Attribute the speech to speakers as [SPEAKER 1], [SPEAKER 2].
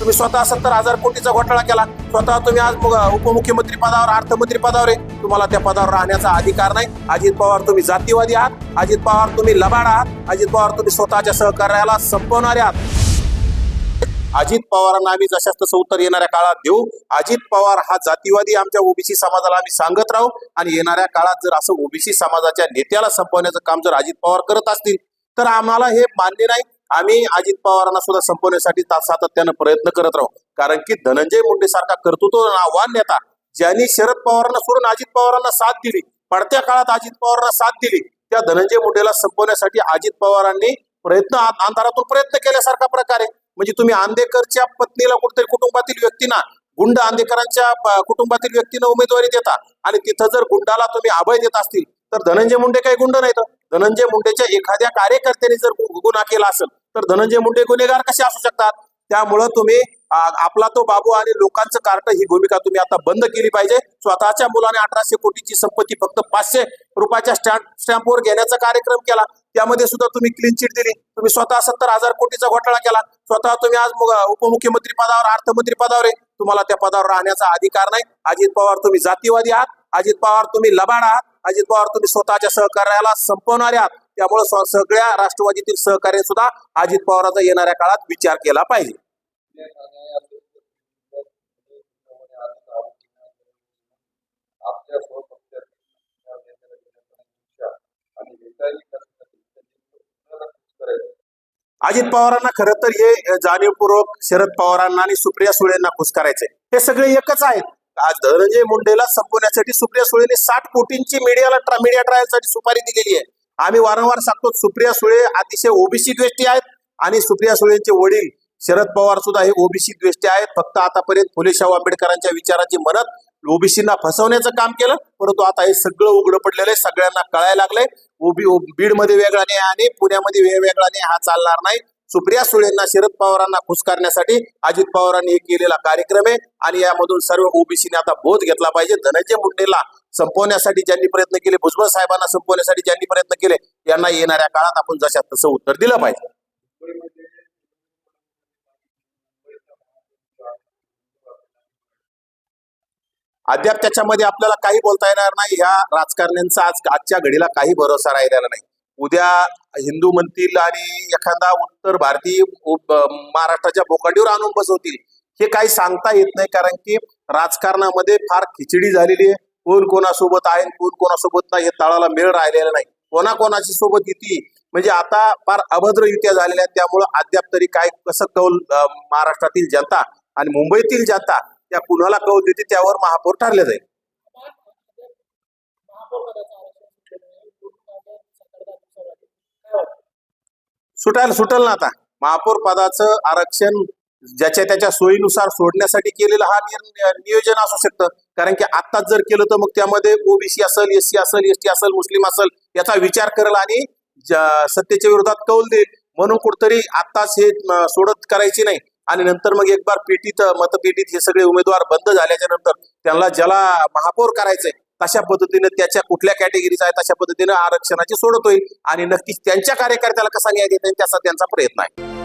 [SPEAKER 1] तुम्ही स्वतः 70,000 कोटीचा घोटाळा केला, स्वतः तुम्ही आज उपमुख्यमंत्री पदावर, अर्थमंत्री पदावर आहे, तुम्हाला त्या पदावर राहण्याचा अधिकार नाही. अजित पवार तुम्ही जातीवादी आहात, अजित पवार तुम्ही लबाड आहात, अजित पवार तुम्ही स्वतःच्या सहकार्याला संपवणारे आहात. अजित पवारांना आम्ही जशाच तसं उत्तर येणाऱ्या काळात देऊ. अजित पवार हा जातीवादी आमच्या ओबीसी समाजाला आम्ही सांगत राहू आणि येणाऱ्या काळात जर असं ओबीसी समाजाच्या नेत्याला संपवण्याचं काम जर अजित पवार करत असतील तर आम्हाला हे मान्य नाही. आम्ही अजित पवारांना सुद्धा संपवण्यासाठी सातत्यानं प्रयत्न करत राहू. कारण की धनंजय मुंडे सारखा कर्तृत्ववान नेता ज्यांनी शरद पवारांना सोडून अजित पवारांना साथ दिली, पडत्या काळात अजित पवारांना साथ दिली, त्या धनंजय मुंडेला संपवण्यासाठी अजित पवारांनी अंधारातून प्रयत्न केल्यासारखा प्रकारे. म्हणजे तुम्ही आंदेकरच्या पत्नीला कुठेतरी कुटुंबातील व्यक्तींना, गुंड आंदेकरांच्या कुटुंबातील व्यक्तींना उमेदवारी देता आणि तिथं जर गुंडाला तुम्ही अभय देत असतील तर धनंजय मुंडे काही गुंड नाहीत. धनंजय मुंडेच्या एखाद्या कार्यकर्त्याने जर गुन्हा केला असेल तर धनंजय मुंडे गुन्हेगार कसे असू शकतात? त्यामुळं तुम्ही आपला तो बाबू आणि लोकांचं कार्ट ही भूमिका तुम्ही आता बंद केली पाहिजे. स्वतःच्या मुलाने 1800 कोटीची संपत्ती फक्त 500 रुपयाच्या स्टॅम्पवर घेण्याचा कार्यक्रम केला, त्यामध्ये सुद्धा तुम्ही क्लीन चिट दिली. तुम्ही स्वतः 70,000 कोटीचा घोटाळा केला, स्वतः तुम्ही आज उपमुख्यमंत्री पदावर, अर्थमंत्री पदावर आहे, तुम्हाला त्या पदावर राहण्याचा अधिकार नाही. अजित पवार तुम्ही जातीवादी आहात, अजित पवार तुम्ही लबाड आहात, अजित पवार तुम्ही स्वतःच्या सहकार्याला संपवणारे आहात. त्यामुळे सगळ्या राष्ट्रवादीतील सहकार्य सुद्धा अजित पवारांचा येणाऱ्या काळात विचार केला पाहिजे. अजित पवारांना खरं तर हे जाणीवपूर्वक शरद पवारांना आणि सुप्रिया सुळेंना खुश करायचंय. हे सगळे एकच आहेत. आज धनंजय मुंडेला संपवण्यासाठी सुप्रिया सुळेंनी 60 कोटींची मीडिया ट्रायलसाठी सुपारी दिलेली आहे. आम्ही वारंवार सांगतो सुप्रिया सुळे अतिशय ओबीसी द्वेष्टी आहेत आणि सुप्रिया सुळेंचे वडील शरद पवार सुद्धा हे ओबीसी द्वेष्टी आहेत. फक्त आतापर्यंत फुले शाहू आंबेडकरांच्या विचारांची म्हणत ओबीसींना फसवण्याचं काम केलं, परंतु आता हे सगळं उघडं पडलेलं आहे, सगळ्यांना कळायला लागलंय. बीडमध्ये वेगळा न्याय आणि पुण्यामध्ये वेगळा न्याय हा चालणार नाही. सुप्रिया सुळेंना, शरद पवारांना खुश करण्यासाठी अजित पवारांनी हे केलेला कार्यक्रम आहे आणि यामधून सर्व ओबीसीने आता बोध घेतला पाहिजे. धनंजय मुंडेला संपवण्यासाठी ज्यांनी प्रयत्न केले, भुजबळ साहेबांना संपवण्यासाठी ज्यांनी प्रयत्न केले, यांना येणाऱ्या काळात आपण जशात तसं उत्तर दिलं पाहिजे. अद्याप त्याच्यामध्ये आपल्याला काही बोलता येणार नाही. ह्या राजकारण्यांचा आजच्या घडीला काही भरोसा राहिलेला नाही. उद्या हिंदू म्हणतील आणि एखादा उत्तर भारतीय महाराष्ट्राच्या बोकांडीवर आणून बसवतील, हे काही सांगता येत नाही. कारण की राजकारणामध्ये फार खिचडी झालेली आहे. कोण कोणासोबत आहे, कोण कोणासोबत नाही, हे तळाला मेळ राहिलेला नाही. कोणाकोणाची सोबत युती म्हणजे आता फार अभद्र युत्या झालेल्या आहेत. त्यामुळं अद्याप तरी काय कसं कौल महाराष्ट्रातील जनता आणि मुंबईतील जनता त्या कुणाला कौल देते त्यावर महापौर ठरले जाईल. सुटल ना आता. महापौर पदाचं आरक्षण ज्याच्या त्याच्या सोयीनुसार सोडण्यासाठी केलेलं हा नियोजन असू शकतं. कारण की आत्ताच जर केलं तर मग त्यामध्ये ओबीसी असेल, एससी असेल, एसटी असेल, मुस्लिम असेल याचा विचार करेल आणि सत्तेच्या विरोधात कौल देईल. म्हणून कुठतरी आत्ताच हे सोडत करायची नाही आणि नंतर मग एक बार मतपेटीत हे सगळे उमेदवार बंद झाल्याच्या नंतर त्यांना ज्याला महापौर करायचंय तशा पद्धतीने त्याच्या कुठल्या कॅटेगरीचा आहे तशा पद्धतीने आरक्षणाची सोडत होईल आणि नक्कीच त्यांच्या कार्यकर्त्याला कसा न्याय देता येईल त्याचा त्यांचा प्रयत्न आहे.